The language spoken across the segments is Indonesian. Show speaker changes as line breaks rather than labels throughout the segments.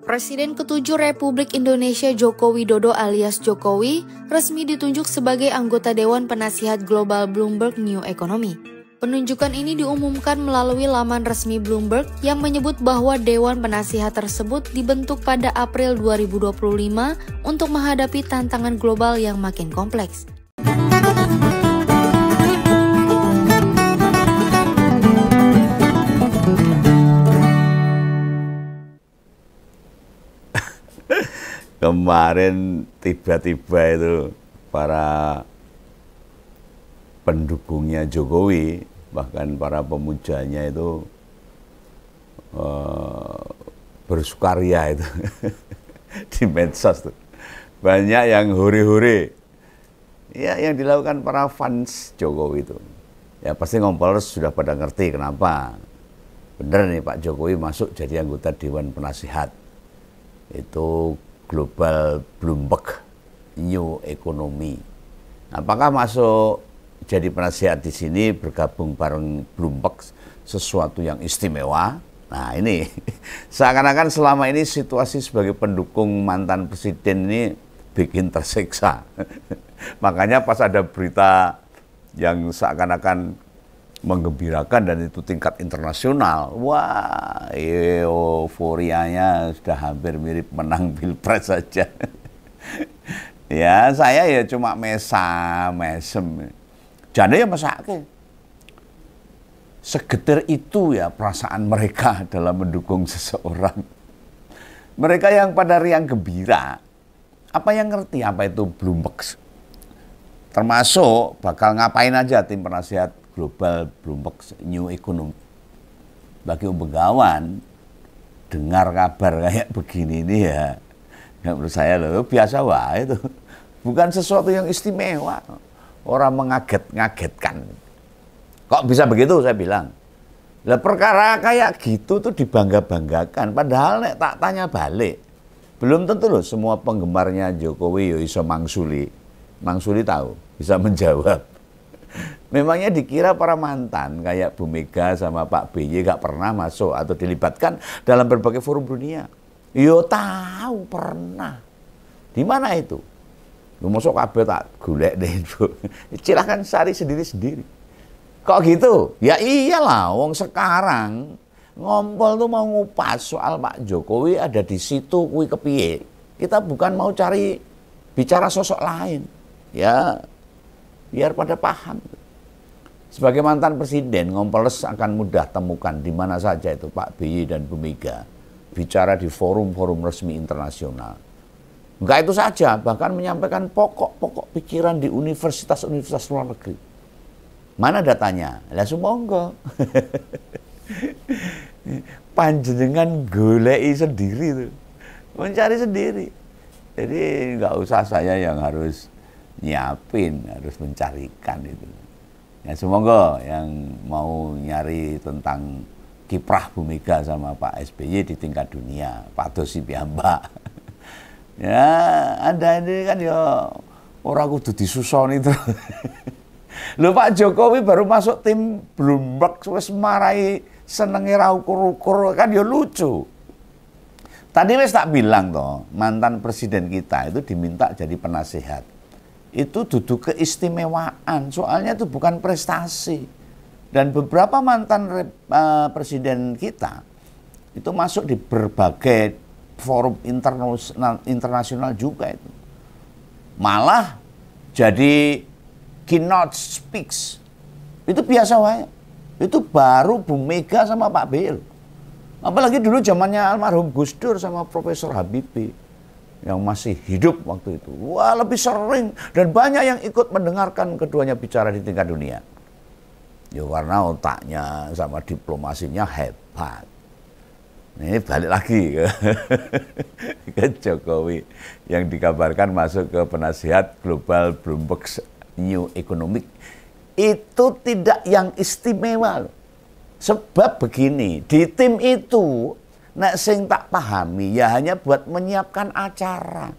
Presiden ke-7 Republik Indonesia Joko Widodo alias Jokowi resmi ditunjuk sebagai anggota Dewan Penasihat Global Bloomberg New Economy. Penunjukan ini diumumkan melalui laman resmi Bloomberg yang menyebut bahwa Dewan Penasihat tersebut dibentuk pada April 2025 untuk menghadapi tantangan global yang makin kompleks.
Kemarin tiba-tiba itu para pendukungnya Jokowi, bahkan para pemujanya itu bersukaria itu di medsos tuh. Banyak yang hore-hore. Ya, yang dilakukan para fans Jokowi itu. Ya pasti ngompolers sudah pada ngerti kenapa. Bener nih Pak Jokowi masuk jadi anggota Dewan Penasihat. Itu Global Bloomberg New Economy. Apakah masuk jadi penasihat di sini bergabung bareng Bloomberg sesuatu yang istimewa? Nah ini seakan-akan selama ini situasi sebagai pendukung mantan presiden ini bikin tersiksa. Makanya pas ada berita yang seakan-akan menggembirakan dan itu tingkat internasional, wah euforianya sudah hampir mirip menang pilpres saja. Ya saya ya cuma mesem. Jadi ya mesake. Segetir itu ya perasaan mereka dalam mendukung seseorang. Mereka yang pada riang gembira, apa yang ngerti apa itu Bloomberg? Termasuk bakal ngapain aja tim penasihat Global Bloomberg New Economy. Bagi begawan, dengar kabar kayak begini ini ya menurut saya loh biasa wah itu. Bukan sesuatu yang istimewa. Orang mengaget-ngagetkan. Kok bisa begitu saya bilang. Lah perkara kayak gitu tuh dibangga-banggakan. Padahal nek tak tanya balik. Belum tentu loh semua penggemarnya Jokowi yo iso mangsuli. Mangsuli tahu, bisa menjawab. Memangnya dikira para mantan kayak Bu Mega sama Pak BY gak pernah masuk atau dilibatkan dalam berbagai forum dunia? Yo tahu pernah. Di mana itu? Lu masuk kabeh tak golek deh itu. Silahkan cari sendiri-sendiri. Kok gitu? Ya iyalah, wong sekarang ngompol tuh mau ngupas soal Pak Jokowi ada di situ kuwi kepiye. Kita bukan mau cari bicara sosok lain. Ya biar pada paham. Sebagai mantan presiden, ngompolers akan mudah temukan di mana saja itu Pak BY dan Bu Mega bicara di forum-forum resmi internasional. Enggak itu saja, bahkan menyampaikan pokok-pokok pikiran di universitas-universitas luar negeri. Mana datanya? Lah sumangga. Panjenengan goleki sendiri tuh. Mencari sendiri. Jadi enggak usah saya yang harus nyiapin, harus mencarikan itu. Ya semoga yang mau nyari tentang kiprah Bu Mega sama Pak SBY di tingkat dunia, Pak Dosi piyambak. Ya, Anda ini kan ya orang kudu disusoni terus. Lho Pak Jokowi baru masuk tim Bloomberg wis marai senenge ra ukur-ukur kan ya lucu. Tadi wis tak bilang toh, mantan presiden kita itu diminta jadi penasihat. Itu duduk keistimewaan, soalnya itu bukan prestasi. Dan beberapa mantan presiden kita itu masuk di berbagai forum internasional juga itu. Malah jadi keynote speaks. Itu biasa wae. Itu baru Bu Mega sama Pak BY. Apalagi dulu zamannya almarhum Gus Dur sama Profesor Habibie yang masih hidup waktu itu. Wah, lebih sering dan banyak yang ikut mendengarkan keduanya bicara di tingkat dunia. Ya karena otaknya sama diplomasinya hebat. Nah, ini balik lagi ke Jokowi yang dikabarkan masuk ke penasihat Global Bloomberg New Economy. Itu tidak yang istimewa. Sebab begini, di tim itu nek sing tak pahami ya hanya buat menyiapkan acara.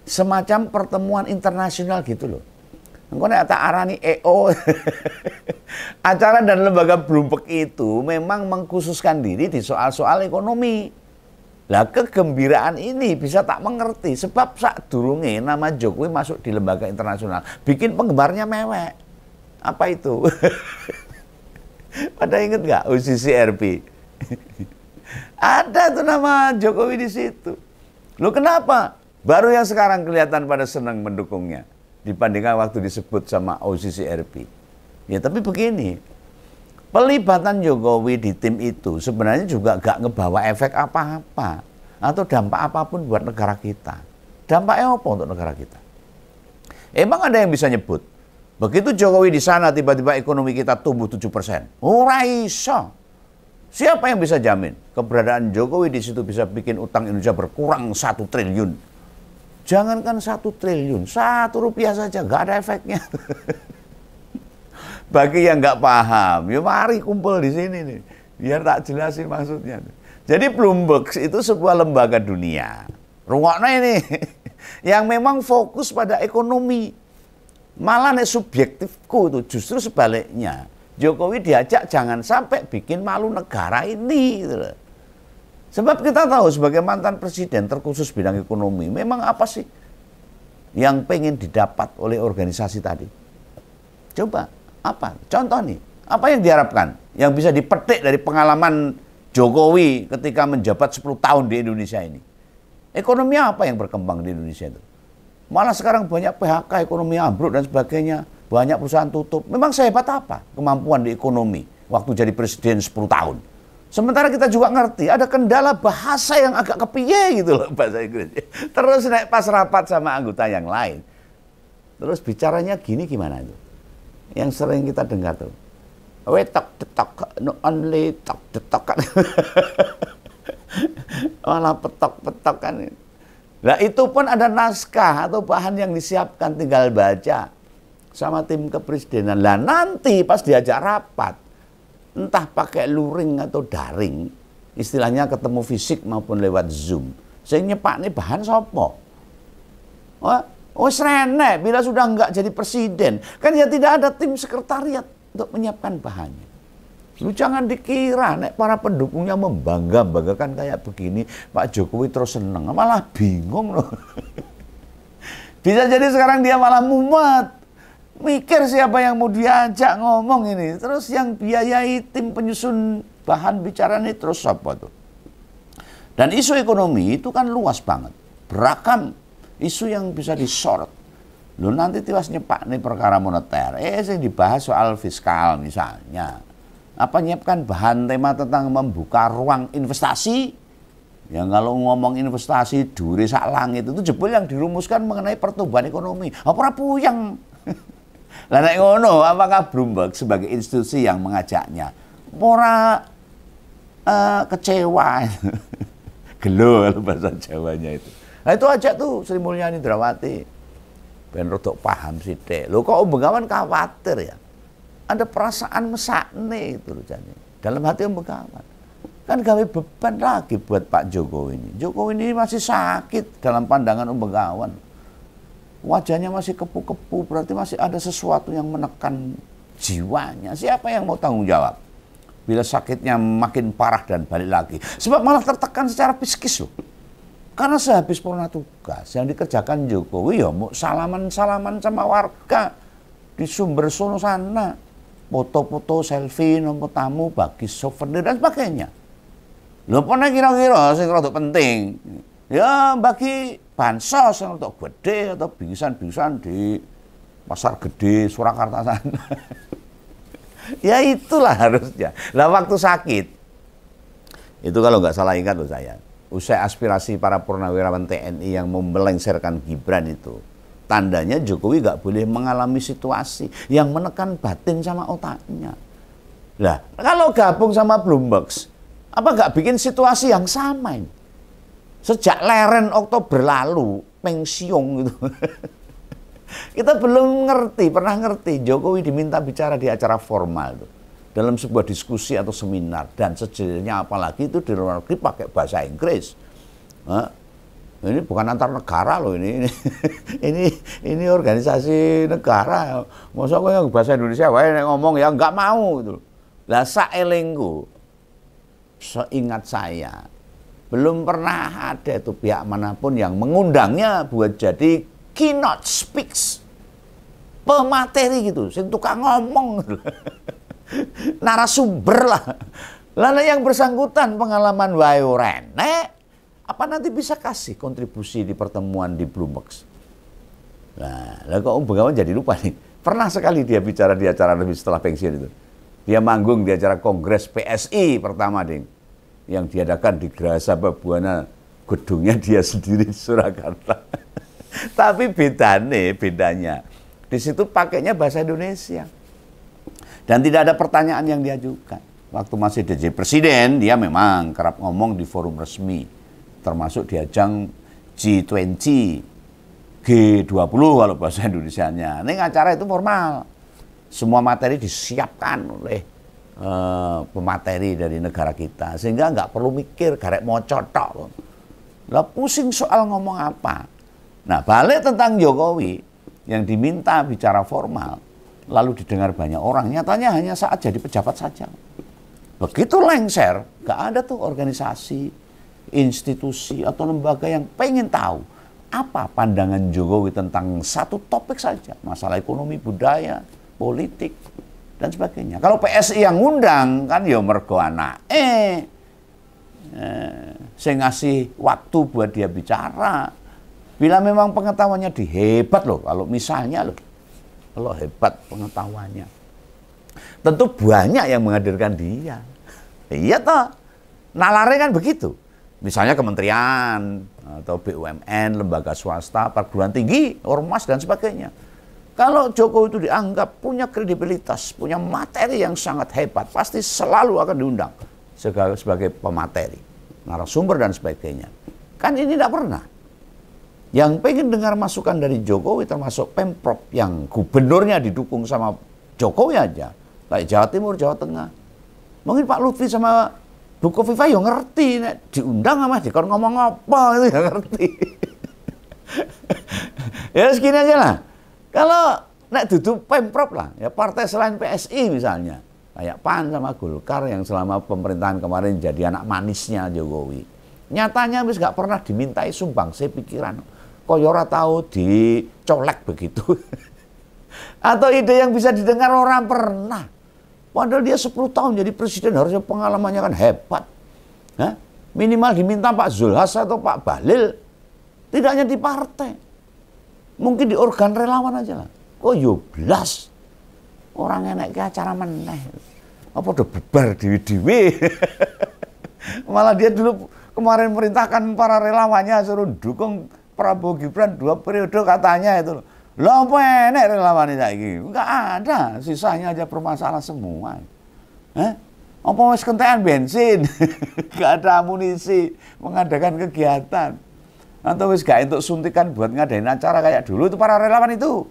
Semacam pertemuan internasional gitu loh. Engko nek tak arani EO. Acara dan lembaga Bloomberg itu memang mengkhususkan diri di soal-soal ekonomi. Lah kegembiraan ini bisa tak mengerti sebab sak durunge nama Jokowi masuk di lembaga internasional, bikin penggemarnya mewek. Apa itu? Pada inget nggak UCCRP? Ada tuh nama Jokowi di situ. Loh kenapa? Baru yang sekarang kelihatan pada senang mendukungnya dibandingkan waktu disebut sama OCCRP. Ya tapi begini, pelibatan Jokowi di tim itu sebenarnya juga gak ngebawa efek apa-apa atau dampak apapun buat negara kita. Dampaknya apa untuk negara kita? Emang ada yang bisa nyebut? Begitu Jokowi di sana tiba-tiba ekonomi kita tumbuh 7%. Ora iso. Siapa yang bisa jamin keberadaan Jokowi di situ bisa bikin utang Indonesia berkurang 1 triliun? Jangankan 1 triliun, 1 rupiah saja nggak ada efeknya. Bagi yang nggak paham, ya mari kumpul di sini nih, biar tak jelasin maksudnya. Jadi Bloomberg itu sebuah lembaga dunia, rungokna ini, yang memang fokus pada ekonomi. Malah nih subjektifku itu justru sebaliknya. Jokowi diajak jangan sampai bikin malu negara ini. Gitu loh. Sebab kita tahu sebagai mantan presiden terkhusus bidang ekonomi, memang apa sih yang pengen didapat oleh organisasi tadi? Coba, apa? Contoh nih, apa yang diharapkan? Yang bisa dipetik dari pengalaman Jokowi ketika menjabat 10 tahun di Indonesia ini. Ekonomi apa yang berkembang di Indonesia itu? Malah sekarang banyak PHK, ekonomi ambruk dan sebagainya. Banyak perusahaan tutup. Memang sehebat apa kemampuan di ekonomi waktu jadi presiden 10 tahun? Sementara kita juga ngerti ada kendala bahasa yang agak kepiye gitu loh bahasa Inggris. Terus naik pas rapat sama anggota yang lain. Terus bicaranya gini gimana itu? Yang sering kita dengar tuh. We talk the talk, no only talk the talk kan. Malah petok-petok kan. Nah itu pun ada naskah atau bahan yang disiapkan tinggal baca sama tim kepresidenan. Lah nanti pas diajak rapat, entah pakai luring atau daring, istilahnya ketemu fisik maupun lewat Zoom. Saya nyepak nih bahan sopo. Serene, bila sudah enggak jadi presiden, kan ya tidak ada tim sekretariat untuk menyiapkan bahannya. Lu jangan dikira, nek para pendukungnya membangga-banggakan kayak begini, Pak Jokowi terus seneng, malah bingung loh. Bisa jadi sekarang dia malah mumet. Mikir siapa yang mau diajak ngomong ini. Terus yang biayai tim penyusun bahan bicara ini terus apa tuh? Dan isu ekonomi itu kan luas banget. Beragam isu yang bisa disorot. Lu nanti tiwas nyepak nih perkara moneter. Yang dibahas soal fiskal misalnya. Apa nyiapkan bahan tema tentang membuka ruang investasi? Yang kalau ngomong investasi duri sak langit itu jebol yang dirumuskan mengenai pertumbuhan ekonomi. Apa puyeng? Lah nek ngono, apakah Bloomberg sebagai institusi yang mengajaknya ora kecewa? Gelo bahasa Jawanya itu. Nah itu aja tuh Sri Mulyani Indrawati. Ben rodok paham sithik. Lho kok Om Bengawan khawatir ya? Ada perasaan mesakne itu loh jane. Dalam hati Om Bengawan. Kan gawe beban lagi buat Pak Jokowi ini. Jokowi ini masih sakit dalam pandangan Om Bengawan. Wajahnya masih kepu-kepu, berarti masih ada sesuatu yang menekan jiwanya. Siapa yang mau tanggung jawab? Bila sakitnya makin parah dan balik lagi. Sebab malah tertekan secara psikis loh. Karena sehabis purna tugas yang dikerjakan Jokowi ya mau salaman-salaman sama warga di sumber sono sana. Foto-foto, selfie, nomor tamu, bagi souvenir dan sebagainya. Loh pernah kira-kira sing rada penting. Ya bagi bansos yang untuk gede atau bingkisan-bingkisan di Pasar Gede, Surakarta sana. Ya itulah harusnya. Lah waktu sakit, itu kalau nggak salah ingat loh saya, usai aspirasi para purnawirawan TNI yang mau melengsarkan Gibran itu, tandanya Jokowi nggak boleh mengalami situasi yang menekan batin sama otaknya. Lah kalau gabung sama Bloomberg, apa nggak bikin situasi yang sama ini? Sejak leren Oktober lalu, pensiun gitu. Kita belum pernah ngerti Jokowi diminta bicara di acara formal itu. Dalam sebuah diskusi atau seminar. Dan sejenisnya apalagi itu di luar negeri pakai bahasa Inggris. Ini bukan antar negara loh ini. Ini organisasi negara. Masa kok yang bahasa Indonesia wae ngomong ya nggak mau gitu. Lah saelengku, seingat saya, Belum pernah ada itu pihak manapun yang mengundangnya buat jadi keynote speaks, pemateri gitu, sing tukang ngomong, narasumber lah. Lalu yang bersangkutan pengalaman wae rene, apa nanti bisa kasih kontribusi di pertemuan di Bloomberg? Nah, kok Begawan jadi lupa nih. Pernah sekali dia bicara di acara lebih setelah pensiun itu. Dia manggung di acara Kongres PSI pertama, Ding, yang diadakan di Geraha Sababwana, gedungnya dia sendiri di Surakarta. Tapi bedanya di situ pakainya bahasa Indonesia. Dan tidak ada pertanyaan yang diajukan. Waktu masih DJ Presiden, dia memang kerap ngomong di forum resmi, termasuk di ajang G20, G20 kalau bahasa Indonesianya. Ini acara itu formal. Semua materi disiapkan oleh pemateri dari negara kita, sehingga nggak perlu mikir garek mau cotok. Lah pusing soal ngomong apa. Nah, balik tentang Jokowi yang diminta bicara formal, lalu didengar banyak orang, nyatanya hanya saat jadi pejabat saja. Begitu lengser, nggak ada tuh organisasi, institusi atau lembaga yang pengen tahu apa pandangan Jokowi tentang satu topik saja, masalah ekonomi, budaya, politik, dan sebagainya. Kalau PSI yang ngundang, kan ya mergo anake saya ngasih waktu buat dia bicara. Bila memang pengetahuannya dihebat loh, kalau misalnya loh, kalau hebat pengetahuannya, tentu banyak yang menghadirkan dia. Iya toh, nalarnya kan begitu. Misalnya kementerian atau BUMN, lembaga swasta, perguruan tinggi, ormas dan sebagainya. Kalau Jokowi itu dianggap punya kredibilitas, punya materi yang sangat hebat, pasti selalu akan diundang sebagai pemateri, narasumber dan sebagainya. Kan ini tidak pernah. Yang pengen dengar masukan dari Jokowi termasuk Pemprov yang gubernurnya didukung sama Jokowi aja, kayak Jawa Timur, Jawa Tengah. Mungkin Pak Lutfi sama Bu Kofifa ya ngerti, nek diundang sama dikon ngomong apa itu ya ngerti. Ya segini aja lah. Kalau nek duduk Pemprov lah, ya partai selain PSI misalnya, kayak PAN sama Golkar yang selama pemerintahan kemarin jadi anak manisnya Jokowi. Nyatanya wis gak pernah dimintai sumbangsi pikiran. Kaya ora tahu dicolek begitu. Atau ide yang bisa didengar orang pernah. Padahal dia 10 tahun jadi presiden, harusnya pengalamannya kan hebat. Hah? Minimal diminta Pak Zulhas atau Pak Bahlil. Tidak hanya di partai. Mungkin di organ relawan aja lah. Kok yo blas. Orang enek ke acara meneh. Apa udah bubar dewi-dewi. Malah dia dulu kemarin merintahkan para relawannya suruh dukung Prabowo Gibran 2 periode katanya itu. Lah apa enek relawan saiki? Enggak ada, sisanya aja bermasalah semua. Apa wis kentekan bensin? Enggak ada amunisi mengadakan kegiatan. Atau wis gak entuk suntikan buat ngadain acara kayak dulu itu para relawan itu.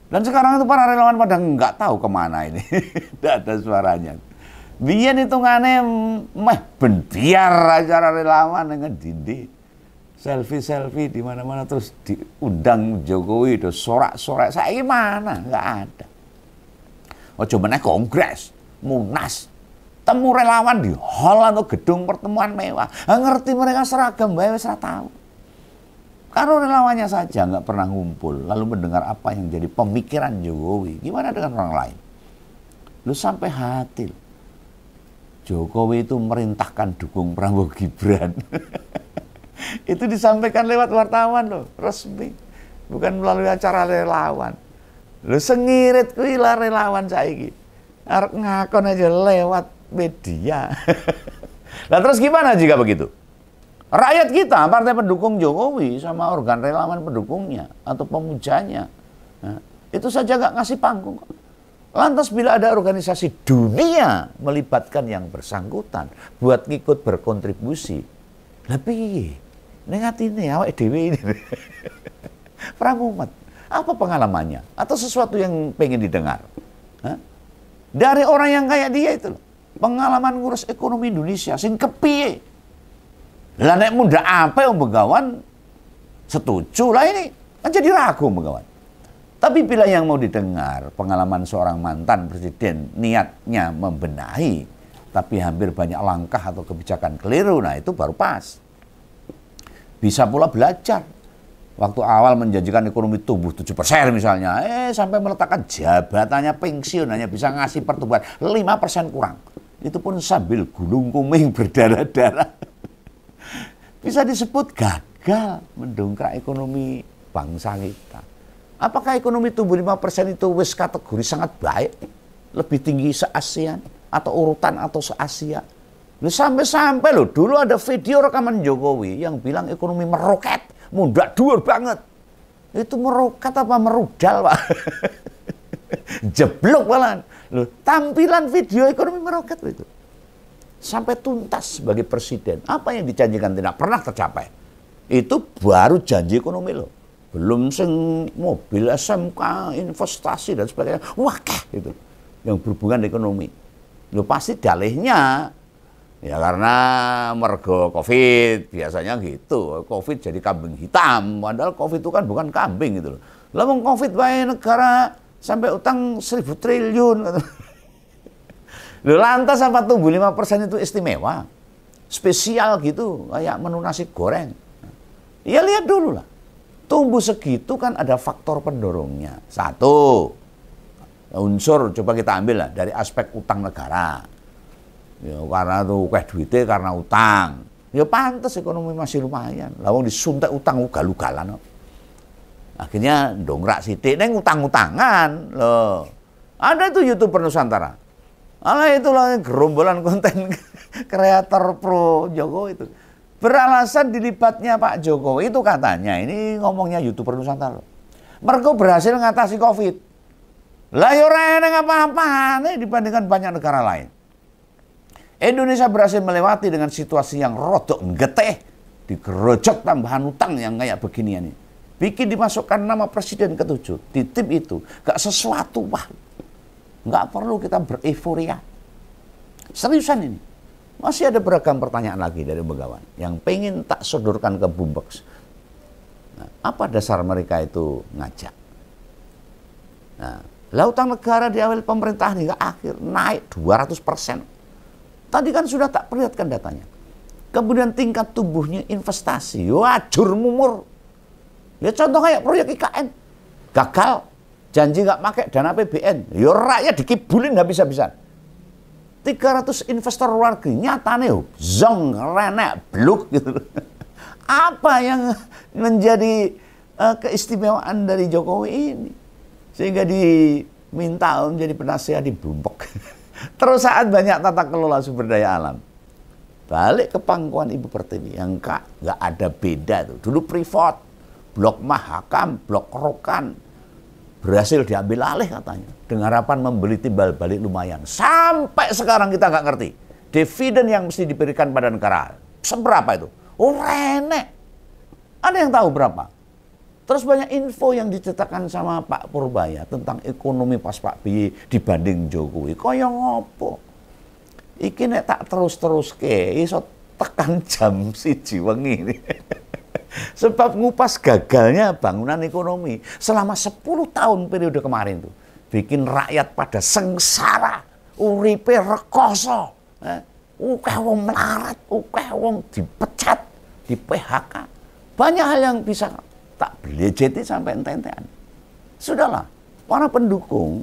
Dan sekarang itu para relawan pada nggak tahu kemana ini. Tidak ada suaranya. Biyen hitungane meh ben biar acara relawan dengan dindi. Selfie di mana-mana terus diundang Jokowi do sorak-sorak. Saiki mana? Nggak ada. Ojo meneh kongres, munas. Temu relawan di hall atau gedung pertemuan mewah. Ngerti mereka seragam bae wis ora tahu. Kalau relawannya saja nggak pernah ngumpul, lalu mendengar apa yang jadi pemikiran Jokowi, gimana dengan orang lain? Lu sampai hati. Jokowi itu merintahkan dukung Prabowo Gibran. Itu disampaikan lewat wartawan loh, resmi. Bukan melalui acara relawan. Lu sengirit kuwi lah relawan saiki. Arep ngakon aja lewat media. Nah terus gimana jika begitu? Rakyat kita, partai pendukung Jokowi sama organ relawan pendukungnya atau pemujanya, nah, itu saja nggak ngasih panggung. Lantas bila ada organisasi dunia melibatkan yang bersangkutan buat ngikut berkontribusi, lebih nengat ini awake dhewe ini. Pramumet, apa pengalamannya? Atau sesuatu yang pengen didengar? Hah? Dari orang yang kayak dia itu, pengalaman ngurus ekonomi Indonesia, sing kepiye? Lah nek muda apa yang Begawan setuju lah ini kan jadi ragu Begawan. Tapi bila yang mau didengar pengalaman seorang mantan presiden niatnya membenahi, tapi hampir banyak langkah atau kebijakan keliru, nah itu baru pas. Bisa pula belajar. Waktu awal menjanjikan ekonomi tumbuh 7% misalnya, sampai meletakkan jabatannya pensiun hanya bisa ngasih pertumbuhan 5% kurang. Itu pun sambil gulung kuming berdarah-darah. Bisa disebut gagal mendongkrak ekonomi bangsa kita. Apakah ekonomi tumbuh 5% itu wis kategori sangat baik? Lebih tinggi se-ASEAN atau urutan atau se-Asia? Sampai-sampai loh, dulu ada video rekaman Jokowi yang bilang ekonomi meroket, mundak dur banget. Itu meroket apa merudal, Pak? Jeblok malah. Loh, tampilan video ekonomi meroket itu. Sampai tuntas sebagai presiden. Apa yang dijanjikan tidak pernah tercapai. Itu baru janji ekonomi loh. Belum sing mobil SMK, investasi dan sebagainya. Wah, gitu. Yang berhubungan ekonomi. Loh, pasti dalihnya ya karena mergo COVID, biasanya gitu. COVID jadi kambing hitam, padahal COVID itu kan bukan kambing gitu loh. Lah wong COVID wae negara sampai utang 1.000 triliun. Loh, lantas apa tumbuh 5% itu istimewa? Spesial gitu, kayak menu nasi goreng. Ya lihat dulu lah. Tumbuh segitu kan ada faktor pendorongnya. Satu, unsur coba kita ambil lah dari aspek utang negara. Ya, karena tuh duitnya karena utang. Ya pantas ekonomi masih lumayan. Lawang disuntik utang ugal-ugalan. Akhirnya dongkrak sithik neng utang-utangan loh. Ada itu YouTuber Nusantara. Alah itulah gerombolan konten kreator pro Jokowi itu. Beralasan dilibatnya Pak Jokowi itu katanya, ini ngomongnya YouTuber Nusantara. Mereka berhasil mengatasi COVID. Lah yo ora eneng apa-apa nih dibandingkan banyak negara lain. Indonesia berhasil melewati dengan situasi yang rodok geteh, digerojok tambahan utang yang kayak beginian ini. Bikin dimasukkan nama presiden ke-7 di tim itu, gak sesuatu wah. Gak perlu kita bereforia. Seriusan ini. Masih ada beragam pertanyaan lagi dari Begawan yang pengen tak sodorkan ke Boombox. Nah, apa dasar mereka itu ngajak? Nah, utang negara di awal pemerintahan hingga akhir naik 200%. Tadi kan sudah tak perlihatkan datanya. Kemudian tingkat tumbuhnya investasi, wajur mumur. Ya contoh kayak proyek IKN, gagal, janji nggak pakai dana APBN, ya rakyat dikibulin habis-habisan. 300 investor luar negeri, nyatanya zong, renek, bluk gitu. Apa yang menjadi keistimewaan dari Jokowi ini? Sehingga diminta menjadi penasihat di Bloomberg. Terus saat banyak tata kelola sumber daya alam. Balik ke pangkuan Ibu Pertiwi yang nggak ada beda tuh. Dulu Freeport, Blok Mahakam, Blok Rokan berhasil diambil alih katanya dengan harapan membeli timbal balik lumayan. Sampai sekarang kita nggak ngerti dividen yang mesti diberikan pada negara seberapa itu. Oh renek. Ada yang tahu berapa? Terus banyak info yang diceritakan sama Pak Purbaya tentang ekonomi pas Pak BY dibanding Jokowi. Kaya ngopo? Iki nek tak terus-terus iso tekan jam 1 wengi ini. Sebab ngupas gagalnya bangunan ekonomi selama 10 tahun periode kemarin tuh. Bikin rakyat pada sengsara, uripe rekoso. Ukeh wong melarat, ukeh wong dipecat, di PHK. Banyak hal yang bisa tak belejeti sampai ente-entean. Sudahlah, para pendukung,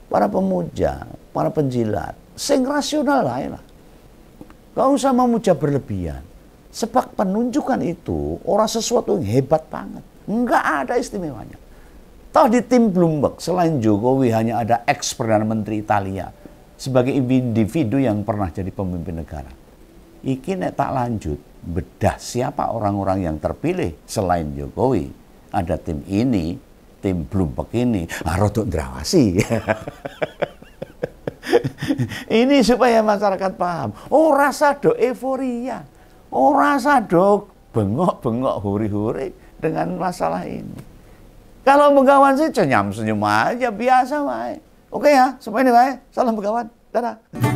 para pemuja, para penjilat, sing rasional lah. Gak usah memuja berlebihan. Sebab penunjukan itu orang sesuatu yang hebat banget. Enggak ada istimewanya. Toh di tim Bloomberg, selain Jokowi hanya ada ex-Perdana Menteri Italia sebagai individu yang pernah jadi pemimpin negara. Iki nek tak lanjut, bedah siapa orang-orang yang terpilih selain Jokowi. Ada tim ini, tim Bloomberg ini, rodok ndrawasi. Ini supaya masyarakat paham. Oh rasa do euforia. Oh rasa do bengok-bengok huri-huri dengan masalah ini. Kalau Begawan sih senyum-senyum aja, biasa wae. Oke ya, semua ini wae. Salam Begawan. Dadah.